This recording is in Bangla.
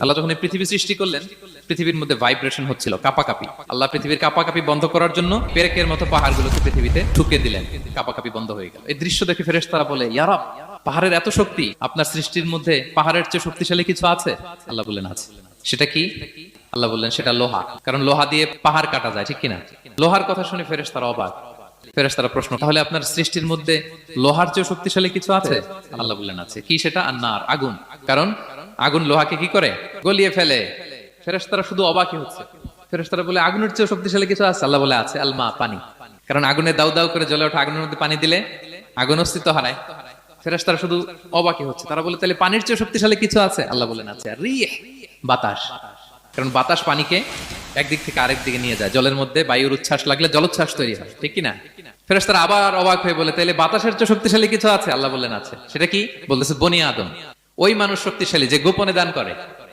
আল্লাহ যখন এই পৃথিবী সৃষ্টি করলেন, পৃথিবীর মধ্যে ভাইব্রেশন হচ্ছিল, কাপাকাপি। আল্লাহ পৃথিবীর কাপাকাপি বন্ধ করার জন্য পেরেকের মতো পাহাড়গুলোকে পৃথিবীতে ঠুকে দিলেন, কাপাকাপি বন্ধ হয়ে গেল। এই দৃশ্য দেখে ফেরেশতারা বলে, ইয়া রাব, পাহাড়ের এত শক্তি, আপনার সৃষ্টির মধ্যে পাহাড়ের চেয়ে শক্তিশালী কিছু আছে? আল্লাহ বললেন আছে। সেটা কি? আল্লাহ বললেন সেটা লোহা, কারণ লোহা দিয়ে পাহাড় কাটা যায়, ঠিক কিনা? লোহার কথা শুনে ফেরেশতারা অবাক। ফেরেশতারা প্রশ্ন, তাহলে আপনার সৃষ্টির মধ্যে লোহার চেয়ে শক্তিশালী কিছু আছে? আল্লাহ বললেন আছে। কি সেটা? আন্নার, আগুন। কারণ আগুন লোহাকে কি করে? গলিয়ে ফেলে। ফেরেশতারা শুধু অবাকই হচ্ছে। ফেরেশতারা বলে, আগুনের চেয়ে শক্তিশালী কিছু আছে? আল্লাহ বলে আছে, আলমা, পানি। কারণ আগুনে দাউ দাউ করে জ্বলে ওঠা আগুনের মধ্যে পানি দিলে আগুন অস্তিত্ব হারায়। ফেরেশতারা শুধু অবাকই হচ্ছে। তারা বলে, তাহলে পানির চেয়ে শক্তিশালী কিছু আছে? আল্লাহ বলেন আছে, রিহ, বাতাস। কারণ বাতাস পানিকে একদিক থেকে আরেক দিকে নিয়ে যায়। জলের মধ্যে বায়ুর উচ্ছ্বাস লাগলে জলোচ্ছ্বাস তৈরি হয়, ঠিক কিনা? ফেরেশতারা আবার অবাক হয়ে বলে, তাহলে বাতাসের চেয়ে শক্তিশালী কিছু আছে? আল্লাহ বললেন আছে। সেটা কি? বলতেছে বনি আদম। ওই মানুষ শক্তিশালী যে গোপনে দান করে।